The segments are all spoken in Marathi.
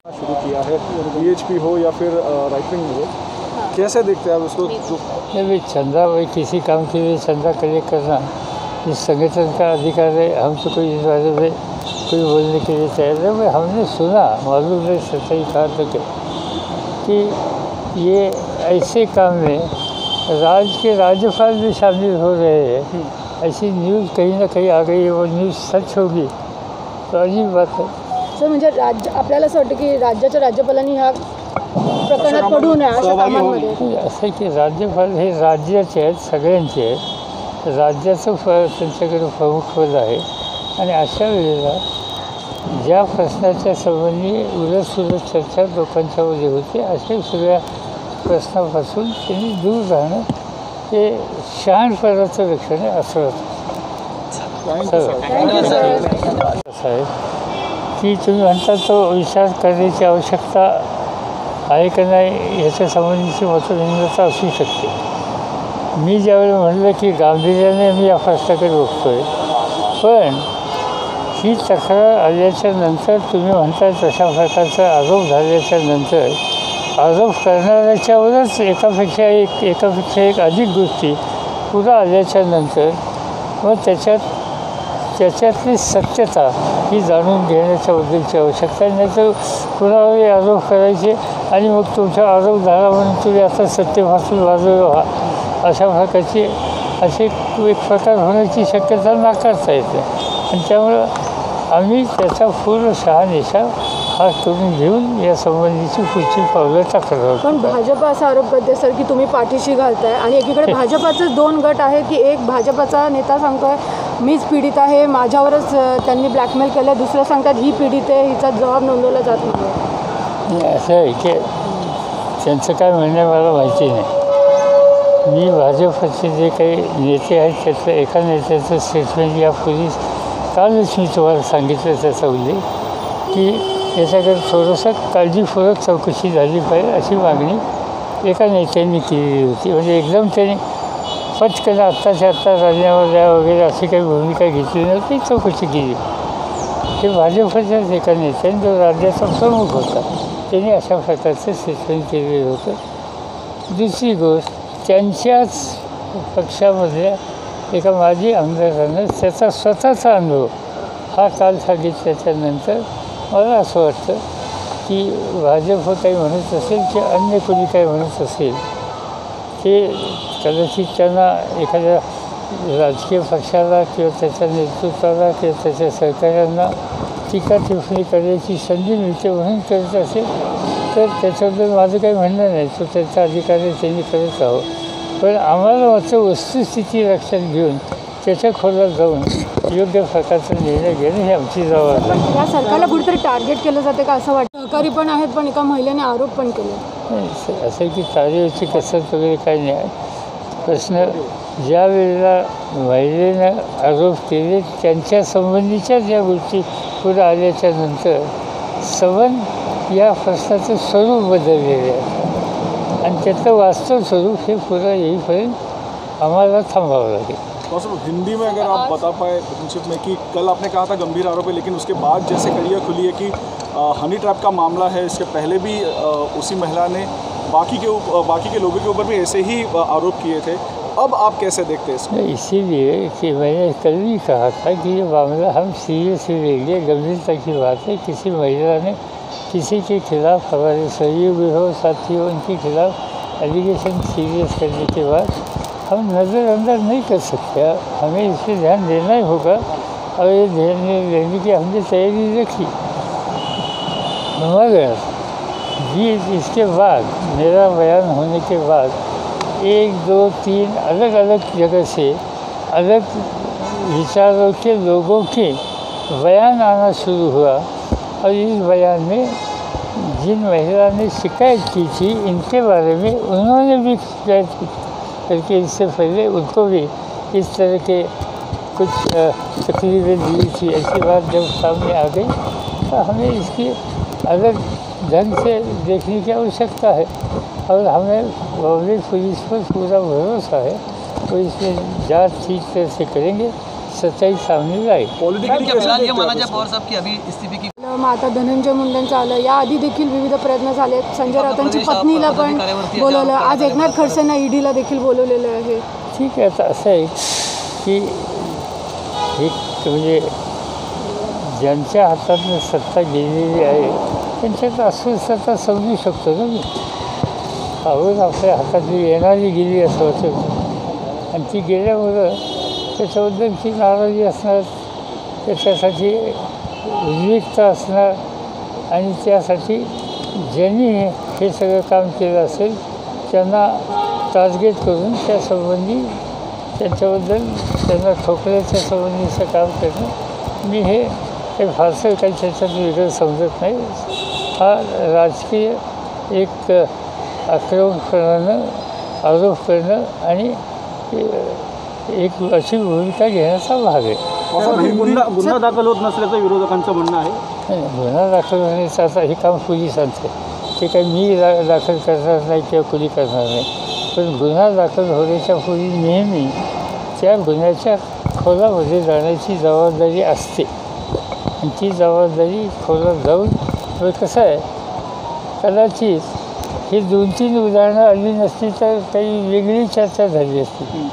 शुरू किया है, बीएचपी हो या फिर राइट विंग हो, कैसे देखते हैं आप उसको? जो भाई चंदा भाई किसी काम के लिए चंदा कलेक्ट करना इस संगठन का अधिकार है। हम तो कोई इस बारे में कोई बोलने के लिए तैयार है। भाई हमने सुना, मालूम नहीं सच्चाई कहाँ तक है कि ये ऐसे काम में राज्य के राज्यपाल भी शामिल हो रहे हैं। ऐसी न्यूज़ कहीं ना कहीं आ गई है, वो न्यूज़ सच होगी तो अजीब बात है। सर म्हणजे आपल्याला असं वाटतं की राज्याच्या राज्यपालांनी ह्या प्रकरणात पडू नये अशा कामांमध्ये? असं की राज्यपाल हे राज्याचे आहेत, सगळ्यांचे आहेत, राज्याचं त्यांच्याकडे प्रमुख पद आहे आणि अशा वेळेला ज्या प्रश्नाच्या संबंधी उलटसुलट चर्चा लोकांच्यामध्ये होते अशा सगळ्या प्रश्नापासून त्यांनी दूर राहणं हे शहाणपणाचं लक्षण आहे असं आहे की तुम्ही म्हणता तो विचार करण्याची आवश्यकता आहे का नाही याच्या संबंधीची मतभिन्नता असू शकते. मी ज्यावेळी म्हणलं की गांभीर्याने मी या प्रश्नाकडे बघतो आहे, पण ही तक्रार आल्याच्या नंतर तुम्ही म्हणता तशा प्रकारचा आरोप झाल्याच्या नंतर आरोप करणाऱ्याच्यावरच एकापेक्षा एक अधिक गोष्टी पुढं आल्याच्या नंतर मग त्याच्यातली सत्यता ही जाणून घेण्याच्याबद्दलची आवश्यकता नाही. तर कुणावरही आरोप करायचे आणि मग तुमचा आरोप झाला म्हणून तुम्ही आता सत्तेपासून बाजूला व्हा अशा प्रकारची अशी एक प्रकार होण्याची शक्यता नाकारता येते. आणि त्यामुळं आम्ही त्याचा पूर्ण शहानिशा हा करून घेऊन या संबंधीची पुढची पावलं टाकणार. पण भाजप असा आरोप करते सर की तुम्ही पाठीशी घालताय आणि एकीकडे भाजपाचे दोन गट आहेत की एक भाजपाचा नेता सांगतोय मीच पीडित आहे, माझ्यावरच त्यांनी ब्लॅकमेल केलं, दुसरं सांगतात ही पीडित आहे, हिचा जबाब नोंदवला जात नाही. असं आहे की त्यांचं काय म्हणणं मला माहिती नाही. मी भाजपचे जे काही नेते आहेत त्यातलं एका नेत्याचं स्टेटमेंट यापूर्वी कालच मी तुम्हाला सांगितलं त्याचा उल्लेख की याच्याकडे थोडंसं काळजीपूर्वक चौकशी झाली पाहिजे अशी मागणी एका नेत्यांनी केलेली होती. म्हणजे एकदम त्यांनी पटकन आत्ताच्या आत्ता राजीनामा द्या वगैरे अशी काही भूमिका घेतली नव्हती, चौकशी केली. हे भाजपच्याच एका नेत्याने जो राज्याचा प्रमुख होता त्यांनी अशा प्रकारचं स्टेटमेंट केलेलं होतं. दुसरी गोष्ट त्यांच्याच पक्षामधल्या एका माजी आमदारानं त्याचा स्वतःचा अनुभव हा काल सांगितल्याच्यानंतर मला असं वाटतं की भाजप काही म्हणत असेल की अन्य कोणी काही म्हणत असेल ते कदाचित त्यांना एखाद्या राजकीय पक्षाला किंवा त्याच्या नेतृत्वाला किंवा त्याच्या सहकाऱ्यांना टीका टिप्पणी करण्याची संधी मिळते म्हणून करत असेल तर त्याच्याबद्दल माझं काही म्हणणं नाही. तो त्यांचा अधिकार आहे, त्यांनी करत आहोत. पण आम्हाला मात्र वस्तुस्थिती लक्षात घेऊन त्याच्या खोलात जाऊन योग्य प्रकारचा निर्णय घेणं ही आमची जबाबदारी. या सरकारला कुठेतरी टार्गेट केलं जाते का असं वाटतं? सहकारी पण आहेत पण एका महिलेने आरोप पण केले. नाही असं की तारेवरची कसरत वगैरे काही नाही आहे. प्रश्न ज्या वेळेला महिलेनं आरोप केले त्यांच्या संबंधीच्या ज्या गोष्टी पुढे आल्याच्या नंतर सबन या प्रश्नाचं स्वरूप बदललेलं आहे आणि त्याचं वास्तव स्वरूप हे पुढं येईपर्यंत आम्हाला थांबावं लागेल. हिंदी में अगर आप बता पाए संक्षिप्त में कि कल आपने कहा था गंभीर आरोप है, लेकिन उसके बाद जैसे कड़ियाँ खुली है कि हनी ट्रैप का मामला है, इसके पहले भी उसी महिला ने बाकी के लोगों के ऊपर भी ऐसे ही आरोप किए थे. अब आप कैसे देखते हैं इसको? इसीलिए कि मैंने कल भी कहा था कि ये मामला हम सीरियसली लेंगे, गंभीरता की बात है. किसी महिला ने किसी के खिलाफ हमारे सहयोगी हो साथी हो उनके खिलाफ एलिगेशन सीरियस करने के बाद हम नज़रअंदाज नहीं कर सकते. हमें इस पर ध्यान देना ही होगा और ये ध्यान देने की हमने तैयारी रखी. मगर ये इसके बाद मेरा बयान होने के बाद 1, 2, 3 अलग अलग जगह से अलग विचारों के लोगों के बयान आना शुरू हुआ और इस बयान में जिन महिला ने शिकायत की थी इनके बारे में उन्होंने भी शिकायत करके इससे पहले उनको भी इस तरह के कुछ तकलीफें दी थी. ऐसी बात जब सामने आ गई तो हमें इसकी अलग ढंग से देखने की आवश्यकता है और हमें पब्लिक पुलिस पर पूरा भरोसा है. तो इसमें जांच ठीक तरह से करेंगे, सच्चाई सामने आएगी. पॉलिटिकली फिलहाल ये माना जाए पवार साहब की अभी इस्तीफे की मग आता धनंजय मुंडेंचं आलं, याआधी देखील विविध प्रयत्न झाले. संजय राऊतांची पत्नीला पण बोलवलं, आज एकनाथ खडसेंना ईडीला देखील बोलवलेलं आहे. ठीक आहे. आता असं आहे की एक म्हणजे ज्यांच्या हातातून सत्ता गेलेली आहे त्यांच्यात अस्वस्थता समजू शकतो ना मी. आवड आपल्या हातातली येणारी गेली असं होतं आणि ती गेल्यामुळं त्याच्याबद्दलची नाराजी असणार, त्याच्यासाठी उद्विग्नता असणार आणि त्यासाठी ज्यांनी हे सगळं काम केलं असेल त्यांना टार्गेट करून त्यासंबंधी त्यांच्याबद्दल त्यांना ठोकल्याच्या संबंधीचं काम करणं मी हे फारसं काही त्याच्यात वेगळं समजत नाही. हा राजकीय एक आक्रमकपणानं आरोप करणं आणि एक अशी भूमिका घेण्याचा भाग आहे. गुन्हा दाखल होत नसल्याचं विरोधकांचं म्हणणं आहे. गुन्हा दाखल होण्याचं आता हे काम पोलिसांचं आहे. ते काही मी दाखल करणार नाही किंवा कोणी करणार नाही. पण गुन्हा दाखल होण्याच्या पूर्वी नेहमी त्या गुन्ह्याच्या खोलामध्ये जाण्याची जबाबदारी असते आणि ती जबाबदारी खोलात जाऊन कसं आहे, कदाचित ही 2-3 उदाहरणं आली नसती तर काही वेगळी चर्चा झाली असती.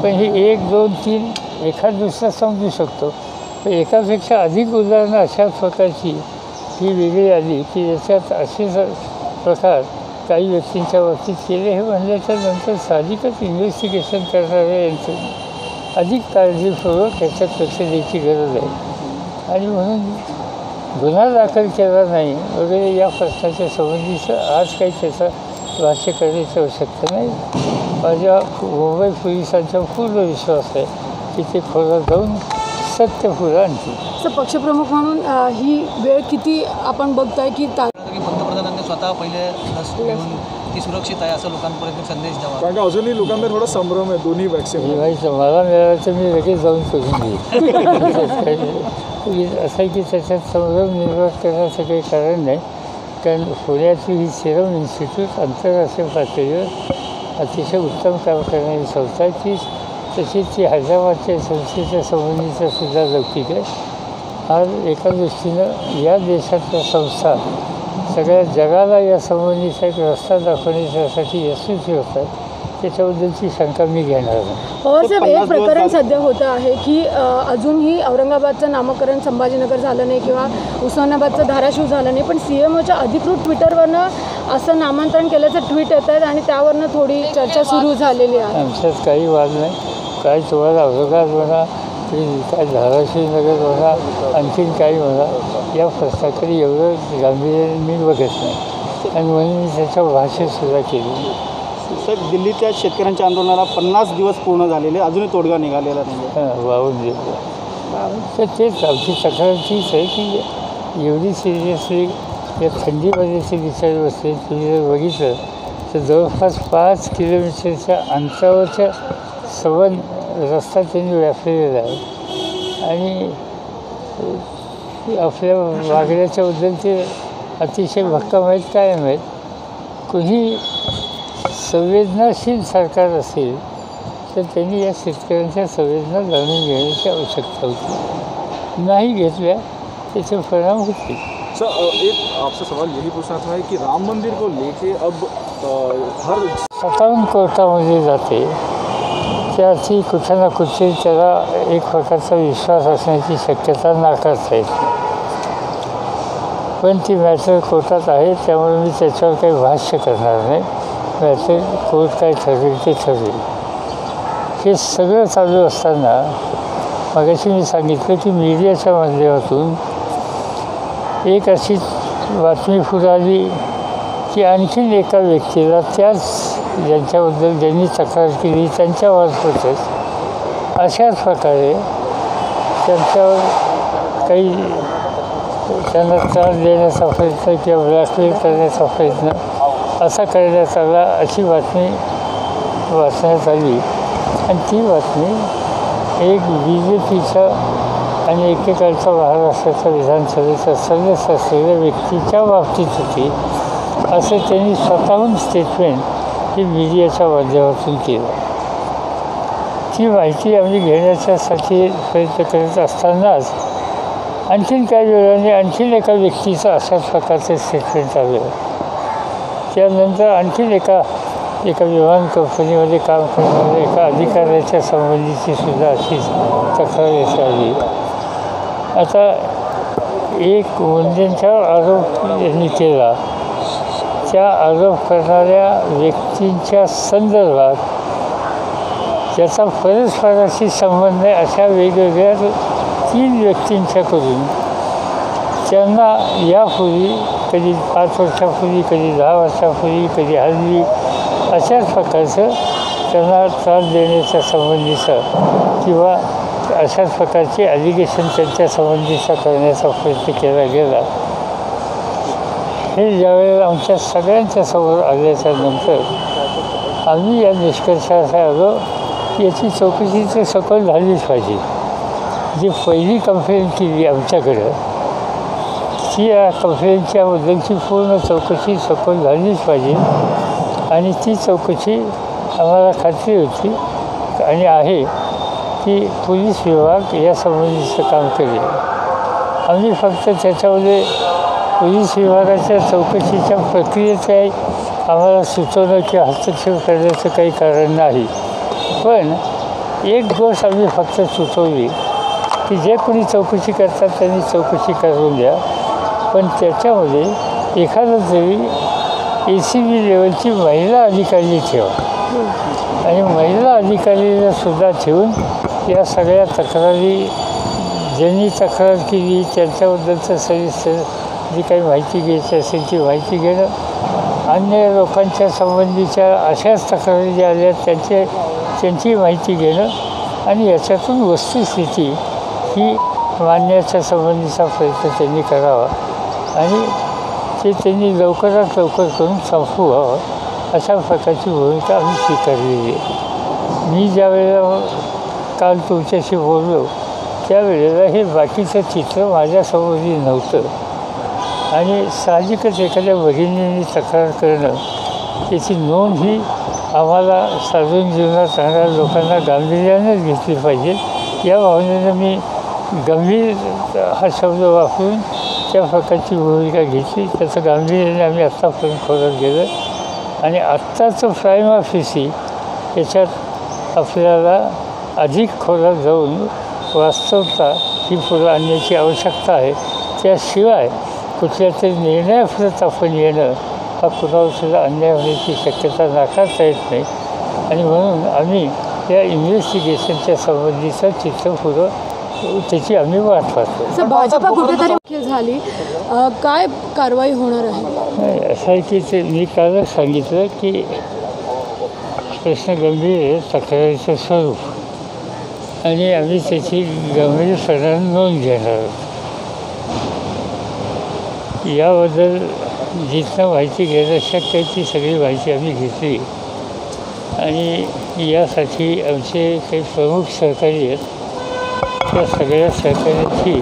पण ही 1, 2, 3 एखाद दुसरा समजू शकतो. पण एकापेक्षा अधिक उदाहरणं अशा प्रकारची ही वेगळी आली की याच्यात असे प्रकार काही व्यक्तींच्या बाबतीत केले हे म्हणल्याच्या नंतर साहजिकच इन्व्हेस्टिगेशन करणाऱ्या यांचं अधिक काळजीपूर्वक याच्यात लक्ष द्यायची गरज आहे. आणि म्हणून गुन्हा दाखल केला नाही वगैरे या प्रश्नाच्या संबंधीचं आज काही त्याचा भाष्य करण्याची आवश्यकता नाही. माझ्या मुंबई पोलिसांचा पूर्ण विश्वास आहे की ते खोलात जाऊन सत्य पुढं आणतील. पक्षप्रमुख म्हणून ही वेळ किती आपण बघतोय की पंतप्रधानांनी स्वतः पहिले लस घेऊन ती सुरक्षित आहे असं लोकांपर्यंत संदेश द्यावा. कारण का अजूनही लोकांमध्ये थोडा संभ्रम आहे दोन्ही वॅक्सिन. मला मिळालं तर मी लगेच जाऊन करून घेईन. असं आहे की त्याच्यात संभ्रम निर्माण करण्याचं काही कारण नाही. कारण पुण्याची ही सिरम इन्स्टिट्यूट आंतरराष्ट्रीय पातळीवर अतिशय उत्तम काम करणारी संस्था आहे. ती तशी ती हैदराबादच्या संस्थेच्या संबंधीचा सुद्धा लौकिक आहे. आज एका दृष्टीनं या देशातल्या संस्था सगळ्या जगाला या संबंधीचा एक रस्ता दाखवण्यासाठी यशस्वी होतात, त्याच्याबद्दलची शंका मी घेणार नाही. पवारसाहेब, एक प्रकरण सध्या होतं आहे की अजूनही औरंगाबादचं नामकरण संभाजीनगर झालं नाही किंवा उस्मानाबादचं धाराशिव झालं नाही, पण CMOच्या अधिकृत ट्विटरवरनं असं नामांतरण केल्याचं ट्विट येत आहेत आणि त्यावरनं थोडी चर्चा सुरू झालेली आहे. आमच्यात काही वाद नाही. काय तुम्हाला औरंगाबाद म्हणा काय धाराशिव नगर म्हणा आणखीन काही म्हणा, या प्रश्नाकडे एवढं गांभीर्याने मी बघत नाही आणि म्हणून मी त्याच्या भाषेतसुद्धा केली. सर, दिल्लीच्या शेतकऱ्यांच्या आंदोलनाला 50 दिवस पूर्ण झालेले, अजूनही तोडगा निघालेला नाही. 52 दिवस. तर तेच आमची तक्रार तीच आहे की एवढी सिरियसली या थंडीमध्येचे विचार बसले. तुम्ही जर बघितलं तर जवळपास 5 किलोमीटरच्या अंतरावरच्या सवन रस्ता त्यांनी व्यापलेला आहे आणि आपल्या मागण्याच्याबद्दल ते अतिशय भक्कम आहेत, कायम आहेत. कुणी संवेदनाशील सरकार असेल तर त्यांनी या शेतकऱ्यांच्या संवेदना जाणून घेण्याची आवश्यकता होती. नाही घेतल्या त्याचे परिणाम होतील. सर, एक आपसे सवाल यही पूछना था कि राम मंदिर को लेके अब हर स्वतःहून कोर्टामध्ये जाते त्याची कुठे ना कुठे त्याला एक प्रकारचा विश्वास असण्याची शक्यता नाकारता येत नाही. पण ती मॅटर कोर्टात आहे त्यामुळे मी त्याच्यावर काही भाष्य करणार नाही. मॅटर कोर्ट काय ठरवेल ते ठरवेल. हे सगळं चालू असताना मगाशी मी सांगितलं की मीडियाच्या माध्यमातून एक अशी बातमी पुढे आली की आणखीन एका व्यक्तीला त्याच ज्यांच्याबद्दल ज्यांनी तक्रार केली त्यांच्यामार्फतच अशाच प्रकारे त्यांच्यावर काही त्यांना त्रास देण्याचा प्रयत्न किंवा ब्लॅकमेल करण्याचा प्रयत्न असा करण्यात आला अशी बातमी वाचण्यात आली. आणि ती बातमी एक BJPचा आणि एकेकाळचा महाराष्ट्राच्या विधानसभेचा सदस्य असलेल्या व्यक्तीच्या बाबतीत होती असं त्यांनी स्वतःहून स्टेटमेंट ही मीडियाच्या माध्यमातून केलं. ती माहिती आम्ही घेण्याच्यासाठी प्रयत्न करत असतानाच आणखीन काही वेळाने आणखीन एका व्यक्तीचं अशाच प्रकारचं स्टेटमेंट आलं. त्यानंतर आणखीन एका विमान कंपनीमध्ये काम करणाऱ्या एका अधिकाऱ्याच्या संबंधीची सुद्धा अशीच तक्रार येत आली. आता एक मुंडेंच्यावर आरोप यांनी केला. त्या आरोप करणाऱ्या व्यक्तींच्या संदर्भात ज्याचा परस्पराशी संबंध आहे अशा वेगवेगळ्या 3 व्यक्तींच्याकडून त्यांना यापूर्वी कधी 5 वर्षापूर्वी, कधी 10 वर्षापूर्वी, कधी हल्ली अशाच प्रकारचं त्यांना त्रास देण्याच्या संबंधीचं किंवा अशाच प्रकारचे ॲलिगेशन त्यांच्या संबंधीचा करण्याचा प्रयत्न केला गेला. हे ज्यावेळेला आमच्या सगळ्यांच्या समोर आल्याच्या नंतर आम्ही या निष्कर्षावर आलो की याची चौकशी तर सखोल झालीच पाहिजे. जी पहिली कंप्लेंट केली आमच्याकडं ती या कंप्लेंटच्याबद्दलची पूर्ण चौकशी सखोल झालीच पाहिजे आणि ती चौकशी आम्हाला खात्री होती आणि आहे की पोलीस विभाग यासंबंधीचं काम करेल. आम्ही फक्त त्याच्यामध्ये पोलीस विभागाच्या चौकशीच्या प्रक्रियेत काही आम्हाला सुचवणं किंवा हस्तक्षेप करण्याचं काही कारण नाही. पण एक गोष्ट आम्ही फक्त सुचवली की जे कोणी चौकशी करतात त्यांनी चौकशी करून द्या, पण त्याच्यामध्ये एखादं तरी ACB लेवलची महिला अधिकारी ठेवा आणि महिला अधिकारीला सुद्धा ठेवून या सगळ्या तक्रारी ज्यांनी तक्रार केली त्यांच्याबद्दलचं सविस्तर जी काही माहिती घ्यायची असेल ती माहिती घेणं, अन्य लोकांच्या संबंधीच्या अशाच तक्रारी ज्या आल्या त्यांची माहिती घेणं आणि याच्यातून वस्तुस्थिती ही मांडण्याच्या संबंधीचा प्रयत्न त्यांनी करावा आणि ते त्यांनी लवकरात लवकर करून संपवावं अशा प्रकारची भूमिका आम्ही स्वीकारलेली आहे. मी ज्या वेळेला काल तुमच्याशी बोललो त्यावेळेला हे बाकीचं चित्र माझ्यासमोरही नव्हतं आणि साहजिकच एखाद्या भगिनींनी तक्रार करणं त्याची नोंद ही आम्हाला सार्वजनिक जीवनात राहणाऱ्या लोकांना गांभीर्यानेच घेतली पाहिजे. या भावनेनं मी गंभीर हा शब्द वापरून त्या प्रकारची भूमिका घेतली. त्याचं गांभीर्याने आम्ही आत्तापर्यंत खोलात गेलं आणि आत्ताचं प्राईम ऑफिसी याच्यात आपल्याला अधिक खोलात जाऊन वास्तवता ही पुढं आणण्याची आवश्यकता आहे. त्याशिवाय कुठल्या तरी निर्णयापर्यंत आपण येणं हा कुणावरसुद्धा अन्याय होण्याची शक्यता नाकारता येत नाही आणि म्हणून आम्ही या इन्व्हेस्टिगेशनच्या संबंधीचं चित्र पुढं त्याची आम्ही वाट पाहतो. भाजपा कुठेतरी झाली, काय कारवाई होणार आहे? असं आहे की ते मी कालच सांगितलं की प्रश्न गंभीर आहे, तक्रारीचं स्वरूप आणि आम्ही त्याची गंभीरपणाने नोंद घेणार आहोत. याबद्दल जिथं माहिती घेणं शक्य आहे ती सगळी माहिती आम्ही घेतली आणि यासाठी आमचे काही प्रमुख सहकारी आहेत त्या सगळ्या सहकार्याची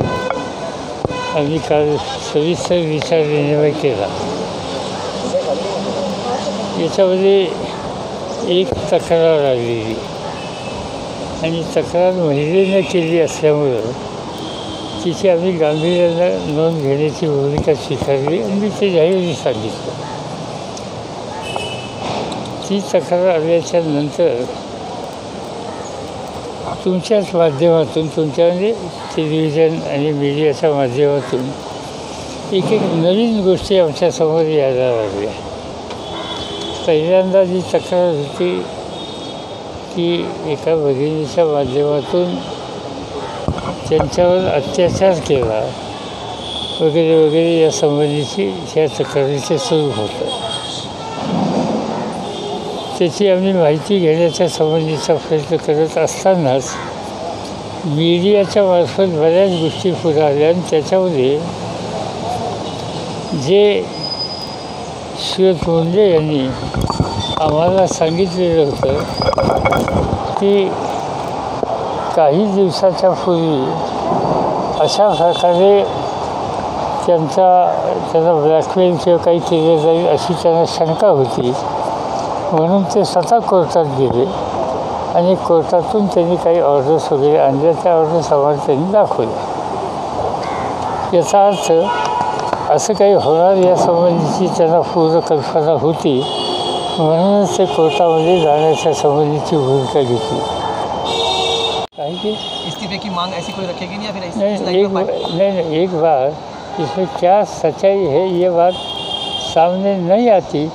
आम्ही काल सविस्तर विचार विनिमय केला. याच्यामध्ये एक तक्रार आलेली आणि तक्रार महिलेनं केली असल्यामुळं तिची आम्ही गांभीर्यानं नोंद घेण्याची भूमिका स्वीकारली आणि मी ते जाहीर सांगितलं. ती तक्रार आल्याच्या नंतर तुमच्याच माध्यमातून तुमच्या म्हणजे टेलिव्हिजन आणि मीडियाच्या माध्यमातून एक नवीन गोष्टी आमच्यासमोर यायला लागल्या. पहिल्यांदा जी तक्रार होती की एका भगिनीच्या माध्यमातून त्यांच्यावर अत्याचार केला वगैरे वगैरे या संबंधीची ह्या तक्रारीचे स्वरूप होतं. त्याची आम्ही माहिती घेण्याच्या संबंधीचा प्रयत्न करत असतानाच मीडियाच्या मार्फत बऱ्याच गोष्टी पुढे आल्या आणि त्याच्यामध्ये जे सुरत मुंडे यांनी आम्हाला सांगितलेलं होतं की काही दिवसाच्या पूर्वी अशा प्रकारे त्यांना ब्लॅकमेल किंवा काही केलं जाईल अशी त्यांना शंका होती म्हणून ते स्वतः कोर्टात गेले आणि कोर्टातून त्यांनी काही ऑर्डर्स वगैरे आणल्या. त्या ऑर्डर्स आम्हाला त्यांनी दाखवल्या याचा अर्थ असं काही होणार यासंबंधीची त्यांना पूर्ण कल्पना होती, म्हणूनच ते कोर्टामध्ये जाण्याच्या संबंधीची भूमिका घेतली. काय की इस्तीफे की मांग ऐसी कोई रखेगी नहीं या फिर नहीं, एक बार इसमें क्या सच्चाई है ये बात सामने नहीं आती,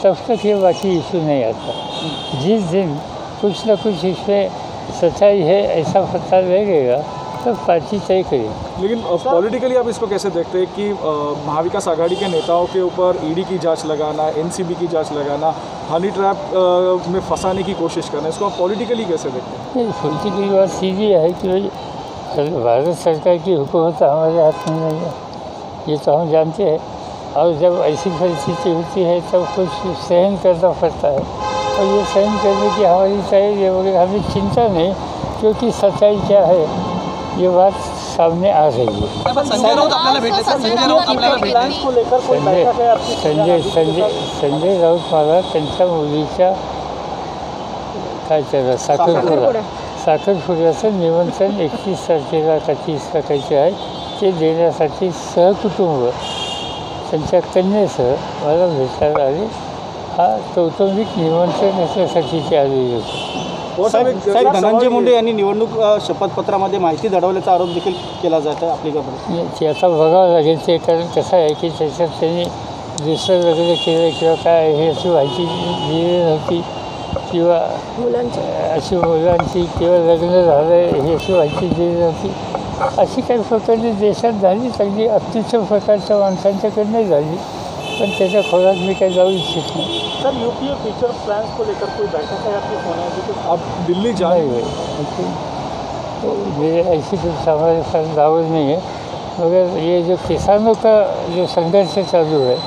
तब तक ये बाकी इशू नहीं आता. जिस दिन कुछ ना कुछ इसमें सच्चाई है ऐसा पता लगेगा तब पार्टी तय करेगी. लेकिन पॉलिटिकली आप इसको कैसे देखते हैं कि महाविकास आघाड़ी के नेताओं के ऊपर ईडी की जांच लगाना, एनसीबी की जांच लगाना, हनी ट्रैप में फंसाने की कोशिश करना, इसको आप पॉलिटिकली कैसे देखते हैं? नहीं, पॉलिटिकली बात सीधी है कि भाई भारत सरकार की हुकूमत हमारे हाथ में नहीं है, ये तो हम जानते हैं. और जब ऐसी परिस्थिति होती है तब कुछ सहन करना पड़ता है, और ये सहन करने की हमारी तैयारी वगैरह हमें चिंता नहीं, क्योंकि सच्चाई क्या है ये बात सामने आ रही है. संजय राउत आपल्याला भेटले सर, संजय राउत आपल्याला भेटले. को लेकर कोई बैठक है आपकी? संजय राऊत मला त्यांच्या मुलीच्या काय त्याला साखरपुड्याचं निमंत्रण 31 तारखेला का 30 तारखेचे आहे, ते देण्यासाठी सहकुटुंब त्यांच्या कन्येसह मला भेटायला आले. हा कौटुंबिक निमंत्रण याच्यासाठी ते आलेले होते. साहेब धनंजय मुंडे यांनी निवडणूक शपथपत्रामध्ये माहिती दडवल्याचा आरोप देखील केला जात आहे आपल्याकडे. ते आता बघावं लागेल, ते कारण कसं आहे की त्याच्यात त्यांनी दुसरं लग्न केलं किंवा काय हे अशी माहिती दिली नव्हती, किंवा अशी मुलांची किंवा लग्न झालं हे अशी माहिती दिली नव्हती. अशी काही प्रकारची देशात झाली, अगदी अत्युच्च प्रकारच्या माणसांच्याकडनं झाली, पण त्याच्या खोलात मी काही जाऊ इच्छित नाही. सर यूपीए फ्यूचर प्लान्स को लेकर कोई बैठक है आपकी सोनिया जी के? आप दिल्ली नहीं जाए भाई, मेरे ऐसी कुछ हमारे साथ दावत नहीं है, मगर ये जो किसानों का जो संघर्ष चालू है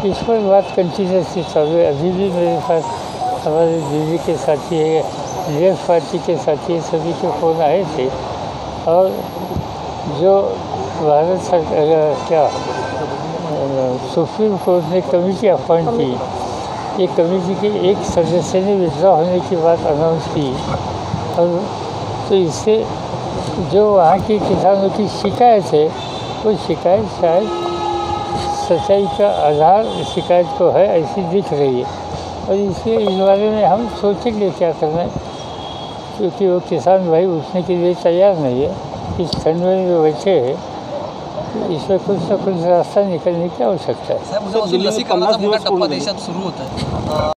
इस पर बात कंटिन्यूसली चालू है. अभी भी मेरे पास हमारे दिल्ली के साथी है, लेफ्ट पार्टी के साथी सभी के फ़ोन आए थे, और जो भारत सरकार क्या सुप्रीम कोर्ट ने कमेटी अपॉइंट की, एक कमेटी के एक सदस्य ने विड्रॉ होने की बात अनाउंस की, और तो इससे जो वहाँ के किसानों की शिकायत है वो शिकायत शायद सच्चाई का आधार शिकायत को है ऐसी दिख रही है. और इसलिए इस बारे में हम सोचेंगे क्या करना है, क्योंकि वो किसान भाई उठने के लिए तैयार नहीं है. इस ठंड में जो बैठे हैं इसमें कुछ ना कुछ रास्ता निकलने की आवश्यकता है. साहेब, उद्यापासून लसीकरणाचा मोठा टप्पा देशात सुरू होत आहे.